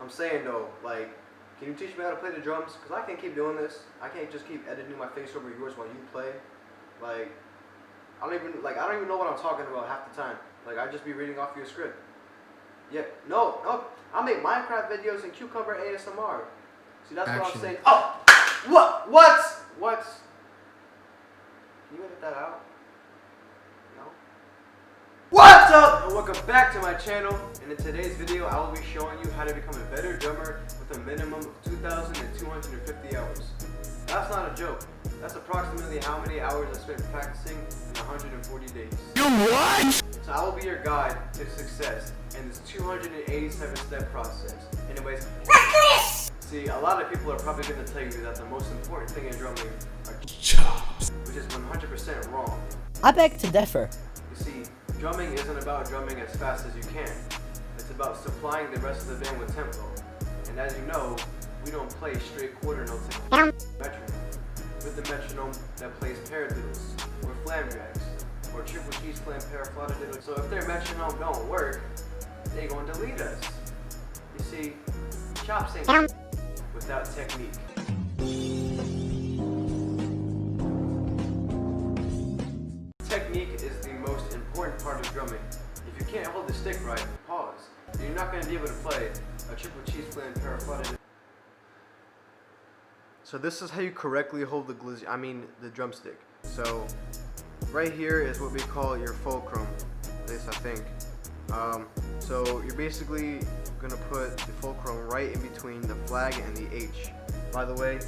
I'm saying though, like, can you teach me how to play the drums? Because I can't keep doing this. I can't just keep editing my face over yours while you play. Like, I don't even know what I'm talking about half the time. Like, I just be reading off your script. Yeah, no, I make Minecraft videos and Cucumber ASMR. See, that's what I'm saying. Oh, what? Can you edit that out? No? What's up? And welcome back to my channel. And in today's video, I will be showing you how to become a better drummer with a minimum of 2,250 hours. That's not a joke. That's approximately how many hours I spent practicing in 140 days. You what? So I will be your guide to success in this 287-step process. Anyways, see, a lot of people are probably going to tell you that the most important thing in drumming are chops, which is 100% wrong. I beg to differ. You see, drumming isn't about drumming as fast as you can. It's about supplying the rest of the band with tempo. And as you know, we don't play straight quarter notes in metronome. With the metronome that plays paradiddles, or flamjacks, or triple cheese flam paraflauta. So if their metronome don't work, they gonna delete us. You see, chops ain't without technique. Technique is the most important part of drumming. If you can't hold the stick right, pause. You're not gonna be able to play a triple cheese flam paraflauta. So this is how you correctly hold the drumstick. So right here is what we call your fulcrum, at least I think. So you're basically gonna put the fulcrum right in between the flag and the H. By the way,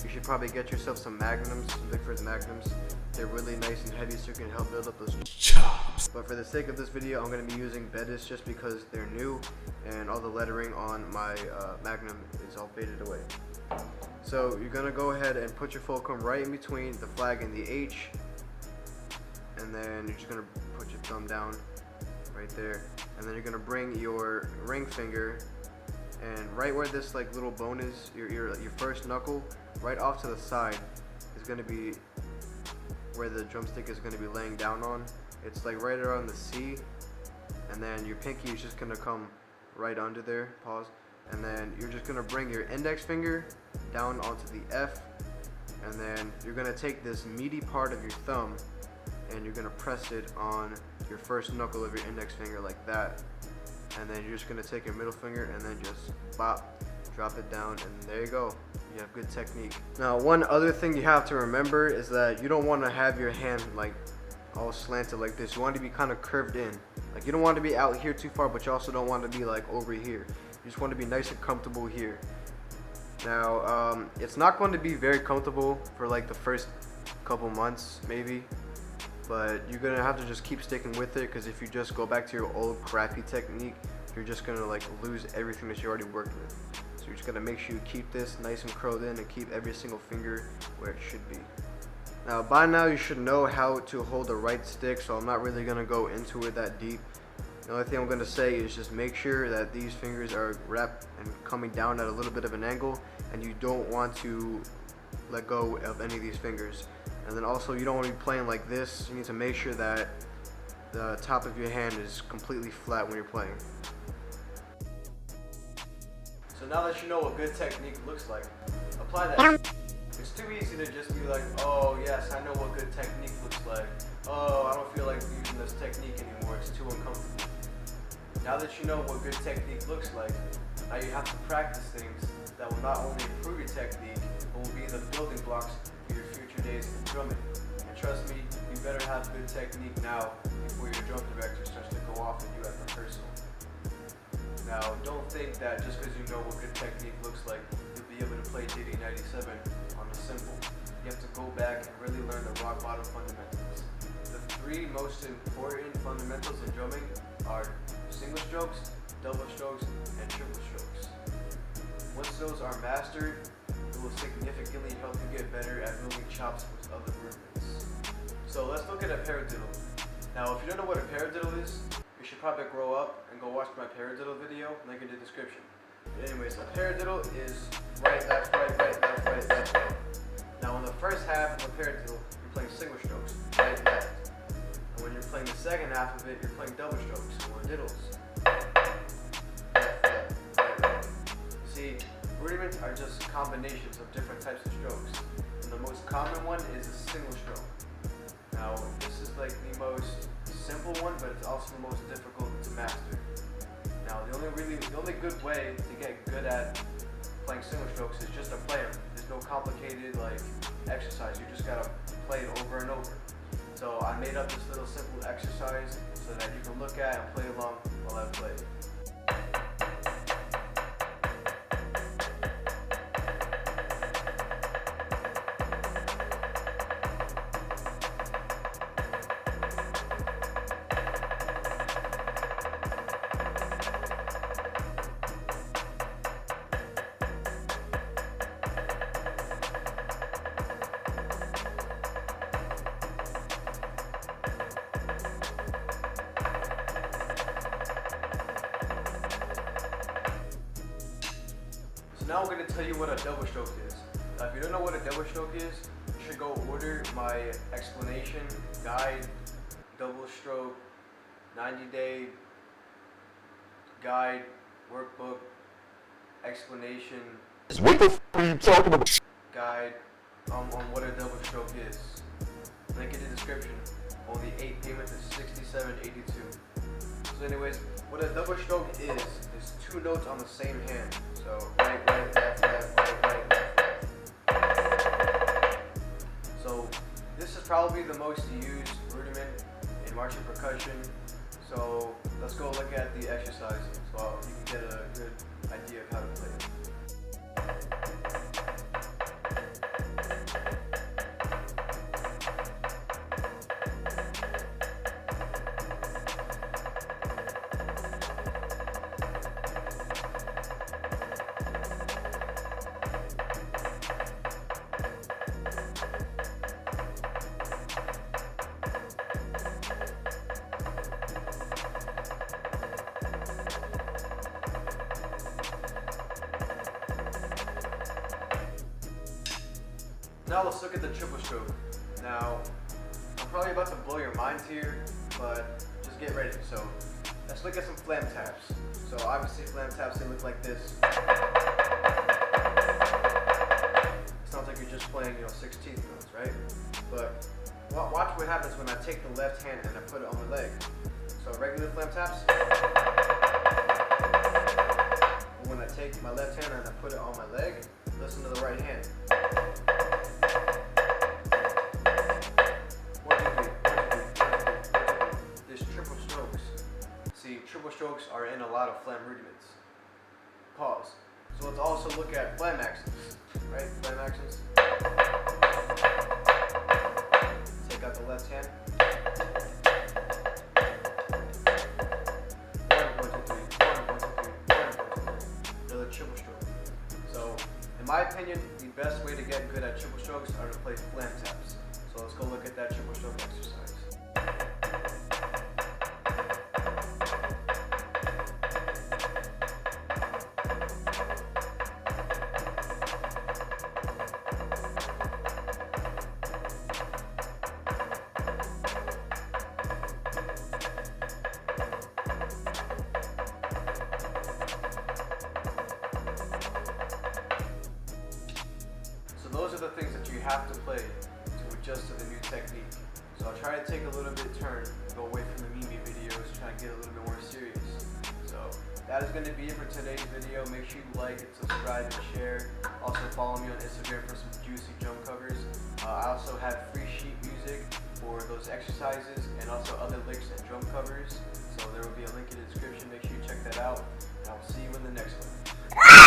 you should probably get yourself some magnums, some Vickford magnums. They're really nice and heavy, so you can help build up those chops. But for the sake of this video, I'm gonna be using Bettis just because they're new and all the lettering on my magnum is all faded away. So you're gonna go ahead and put your fulcrum right in between the flag and the H, and then you're just gonna put your thumb down right there, and then you're gonna bring your ring finger and right where this like little bone is, your first knuckle, right off to the side is gonna be where the drumstick is gonna be laying down on. It's like right around the C, and then your pinky is just gonna come right under there. Pause. And then you're just gonna bring your index finger down onto the F, and then you're gonna take this meaty part of your thumb and you're gonna press it on your first knuckle of your index finger like that. And then you're just gonna take your middle finger and then just bop, drop it down, and there you go. You have good technique. Now, one other thing you have to remember is that you don't wanna have your hand like all slanted like this. You want it to be kind of curved in. Like, you don't want to be out here too far, but you also don't want to be like over here. You just want to be nice and comfortable here. Now, it's not going to be very comfortable for like the first couple months maybe, but you're gonna have to just keep sticking with it, because if you just go back to your old crappy technique, you're just gonna like lose everything that you already worked with. So you're just gonna make sure you keep this nice and curled in and keep every single finger where it should be. Now, by now you should know how to hold the right stick, so I'm not really gonna go into it that deep. The only thing I'm going to say is just make sure that these fingers are wrapped and coming down at a little bit of an angle, and you don't want to let go of any of these fingers. And then also, you don't want to be playing like this. You need to make sure that the top of your hand is completely flat when you're playing. So now that you know what good technique looks like, apply that. It's too easy to just be like, oh yes, I know what good technique looks like. Oh, I don't feel like using this technique anymore, it's too uncomfortable. Now that you know what good technique looks like, now you have to practice things that will not only improve your technique, but will be the building blocks for your future days in drumming. And trust me, you better have good technique now before your drum director starts to go off at you at rehearsal. Now, don't think that just because you know what good technique looks like, you'll be able to play DD97 on a cymbal. You have to go back and really learn the rock bottom fundamentals. The three most important fundamentals in drumming are single strokes, double strokes, and triple strokes. Once those are mastered, it will significantly help you get better at building chops with other movements. So let's look at a paradiddle. Now, if you don't know what a paradiddle is, you should probably grow up and go watch my paradiddle video, link in the description. But anyways, a paradiddle is right, left, right, right, left, right, left. Now, in the first half of a paradiddle, you're playing single strokes, right, left. And when you're playing the second half of it, you're playing double strokes, or diddles. Left, left, right, right. rudiments are just combinations of different types of strokes. And the most common one is a single stroke. Now, this is like the most simple one, but it's also the most difficult to master. Now, the only good way to get good at playing single strokes is just to play them. There's no complicated like exercise. You just gotta play it over and over. So I made up this little simple exercise so that you can look at and play along while I play. Now I'm going to tell you what a double stroke is. If you don't know what a double stroke is, you should go order my explanation, guide, double stroke, 90-day guide, workbook, explanation, What the f are you talking about? guide on what a double stroke is. Link in the description. Only 8 payments is $67.82. So anyways, what a double stroke is 2 notes on the same hand. So right, left, left, right, left. So this is probably the most used rudiment in marching percussion. So let's go look at the exercise so you can get a good idea of how to play it. Now let's look at the triple stroke. Now, I'm probably about to blow your minds here, but just get ready. So, let's look at some flam taps. So obviously flam taps, they look like this. It sounds like you're just playing, 16th notes, right? But watch what happens when I take the left hand and I put it on my leg. So regular flam taps. But when I take my left hand and I put it on my leg, listen to the right hand. Triple strokes are in a lot of flam rudiments. Pause. So let's also look at flam accents, right? Flam accents. Take out the left hand. 1, 1, 2, 3. 1, 1, 2, 3. 1, 1, 2, 3. Another triple stroke. So, in my opinion, the best way to get good at triple strokes are to play flam taps. So let's go look at that triple stroke exercise. Those are the things that you have to play to adjust to the new technique. So I'll try to take a little bit of turn, go away from the meme videos, try to get a little bit more serious. So that is going to be it for today's video. Make sure you like and subscribe and share. Also follow me on Instagram for some juicy drum covers. I also have free sheet music for those exercises and also other licks and drum covers. So there will be a link in the description. Make sure you check that out. And I'll see you in the next one.